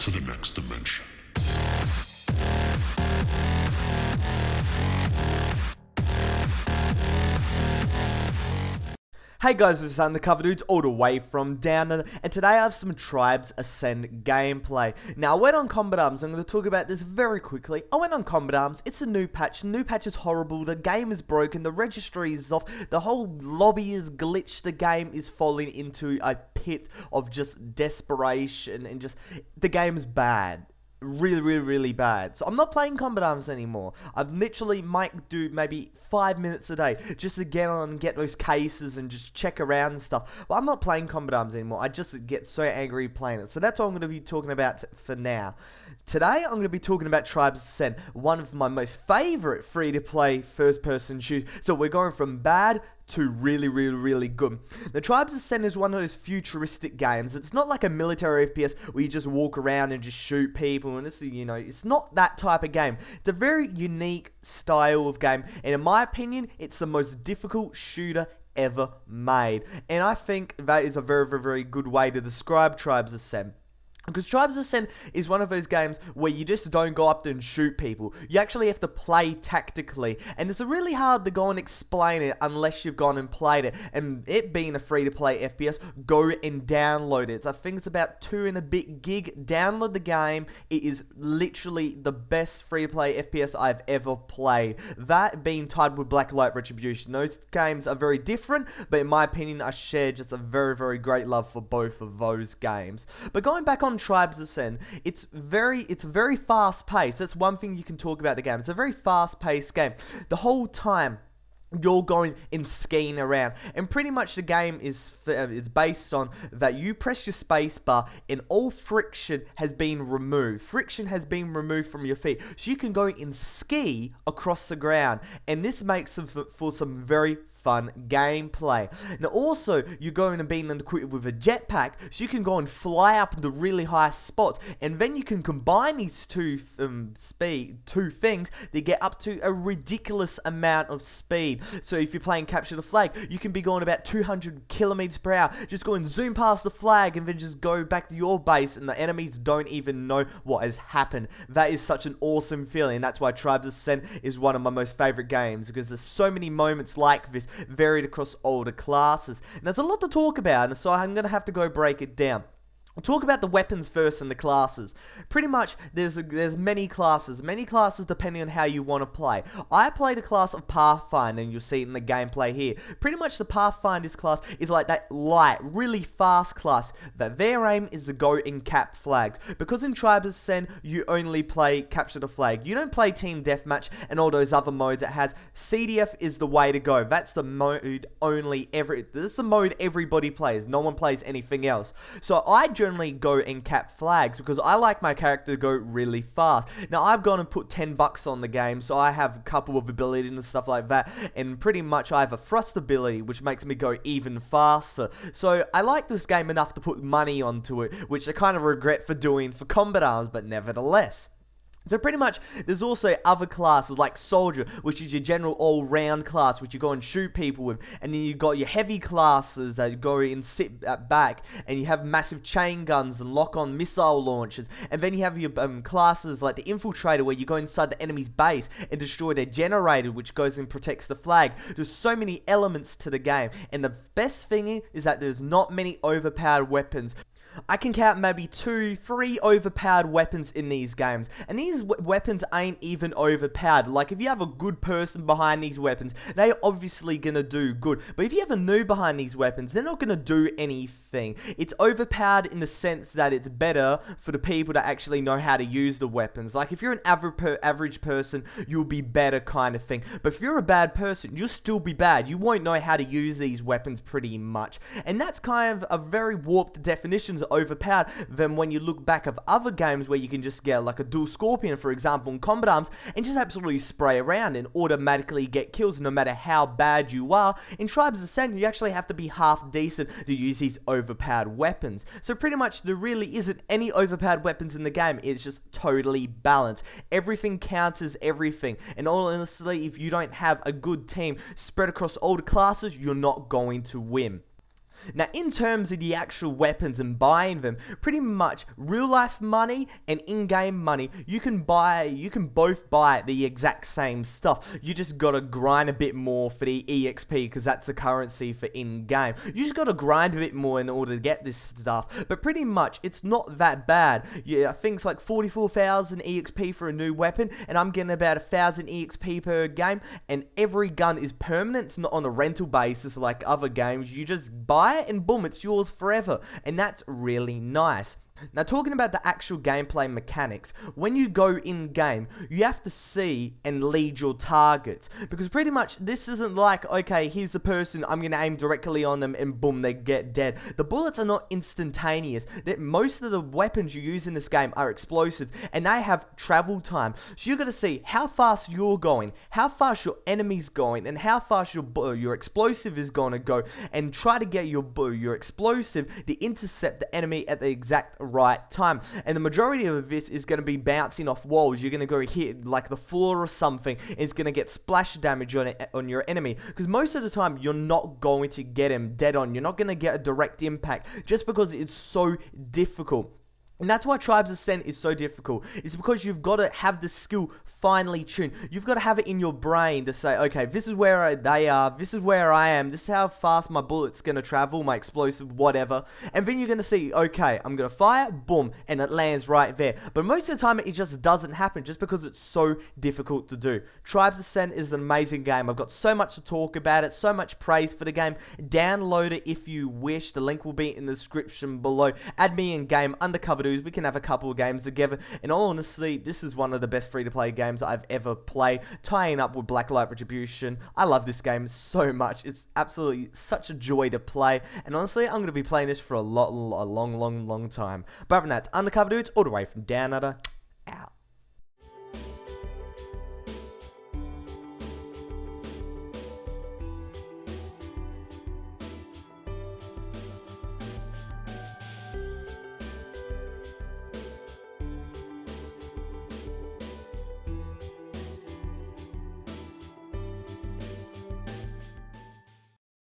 to the next dimension. Hey guys, this is Undercoverdudes all the way from down under, and today I have some Tribes Ascend gameplay. Now, I went on Combat Arms. I'm going to talk about this very quickly. I went on Combat Arms. It's a new patch. New patch is horrible. The game is broken. The registry is off. The whole lobby is glitched. The game is falling into a pit of just desperation, and just the game is bad. Really bad. So I'm not playing Combat Arms anymore. I've literally might do maybe 5 minutes a day just to get on and get those cases and just check around and stuff. But I'm not playing Combat Arms anymore. I just get so angry playing it. So that's all I'm going to be talking about for now. Today, I'm going to be talking about Tribes Ascend, one of my most favorite free-to-play first-person shooters. So we're going from bad to really good. The Tribes Ascend is one of those futuristic games. It's not like a military FPS where you just walk around and just shoot people, and it's, you know, it's not that type of game. It's a very unique style of game, and in my opinion, it's the most difficult shooter ever made. And I think that is a very good way to describe Tribes Ascend. Because Tribes Ascend is one of those games where you just don't go up there and shoot people. You actually have to play tactically. And it's really hard to go and explain it unless you've gone and played it. And it being a free-to-play FPS, go and download it. I think it's about 2 and a bit gig. Download the game. It is literally the best free-to-play FPS I've ever played. That being tied with Blacklight Retribution. Those games are very different, but in my opinion, I share just a very great love for both of those games. But going back on Tribes Ascend, it's very fast paced. That's one thing you can talk about the game. It's a very fast paced game. The whole time you're going and skiing around, and pretty much the game is based on that you press your space bar and all friction has been removed. Friction has been removed from your feet, so you can go and ski across the ground, and this makes for some very fun gameplay. Now also, you're going to be equipped with a jetpack, so you can go and fly up into really high spots, and then you can combine these two things to get up to a ridiculous amount of speed. So if you're playing Capture the Flag, you can be going about 200 kilometers per hour, just go and zoom past the flag and then just go back to your base, and the enemies don't even know what has happened. That is such an awesome feeling. That's why Tribes Ascend is one of my most favorite games, because there's so many moments like this varied across all the classes. And there's a lot to talk about, and so I'm going to have to go break it down. We'll talk about the weapons first and the classes. Pretty much, there's many classes depending on how you want to play. I played a class of Pathfinder, and you'll see it in the gameplay here. Pretty much the Pathfinder's class is like that light, really fast class, that their aim is to go and cap flags. Because in Tribes Ascend, you only play Capture the Flag. You don't play Team Deathmatch and all those other modes it has. CDF is the way to go. That's the mode this is the mode everybody plays. No one plays anything else. So I generally go and cap flags because I like my character to go really fast. Now, I've gone and put $10 on the game, so I have a couple of abilities and stuff like that, and pretty much I have a thrust ability, which makes me go even faster. So I like this game enough to put money onto it, which I kind of regret for doing for Combat Arms, but nevertheless. So pretty much, there's also other classes like Soldier, which is your general all-round class, which you go and shoot people with. And then you got your heavy classes that go and sit back, and you have massive chain guns and lock-on missile launchers. And then you have your classes like the Infiltrator, where you go inside the enemy's base and destroy their generator, which goes and protects the flag. There's so many elements to the game, and the best thing is that there's not many overpowered weapons. I can count maybe 2-3 overpowered weapons in these games, and these weapons ain't even overpowered. Like, if you have a good person behind these weapons, they're obviously gonna do good, but if you have a noob behind these weapons, they're not gonna do anything. It's overpowered in the sense that it's better for the people that actually know how to use the weapons. Like, if you're an average person, you'll be better kind of thing, but if you're a bad person, you'll still be bad. You won't know how to use these weapons pretty much, and that's kind of a very warped definition overpowered than when you look back of other games where you can just get like a dual scorpion, for example, in Combat Arms, and just absolutely spray around and automatically get kills no matter how bad you are. In Tribes Ascend, you actually have to be half decent to use these overpowered weapons. So pretty much there really isn't any overpowered weapons in the game. It's just totally balanced. Everything counters everything, and honestly, if you don't have a good team spread across all the classes, you're not going to win. Now, in terms of the actual weapons and buying them, pretty much real life money and in-game money, you can both buy the exact same stuff. You just gotta grind a bit more for the EXP, because that's the currency for in-game. You just gotta grind a bit more in order to get this stuff, but pretty much it's not that bad. Yeah, I think it's like 44,000 EXP for a new weapon, and I'm getting about 1,000 EXP per game, and every gun is permanent. It's not on a rental basis like other games. You just buy it and boom, it's yours forever, and that's really nice. Now, talking about the actual gameplay mechanics, when you go in-game, you have to see and lead your targets, because pretty much this isn't like, okay, here's the person, I'm going to aim directly on them and boom, they get dead. The bullets are not instantaneous. Most of the weapons you use in this game are explosive, and they have travel time. So you've got to see how fast you're going, how fast your enemy's going, and how fast your explosive is going to go, and try to get your explosive to intercept the enemy at the exact right time. And the majority of this is going to be bouncing off walls. You're going to go hit like the floor or something, and it's going to get splash damage on your enemy, because most of the time you're not going to get him dead on. You're not going to get a direct impact just because it's so difficult. And that's why Tribes Ascent is so difficult. It's because you've got to have the skill finely tuned. You've got to have it in your brain to say, okay, this is where they are, this is where I am, this is how fast my bullet's going to travel, my explosive, whatever. And then you're going to see, okay, I'm going to fire, boom, and it lands right there. But most of the time, it just doesn't happen just because it's so difficult to do. Tribes Ascent is an amazing game. I've got so much to talk about it, so much praise for the game. Download it if you wish. The link will be in the description below. Add me in game, Undercoverdudes. We can have a couple of games together, and honestly, this is one of the best free-to-play games I've ever played, tying up with Blacklight Retribution. I love this game so much. It's absolutely such a joy to play, and honestly, I'm going to be playing this for a long time. But other than that, Undercover Dudes, all the way from down under.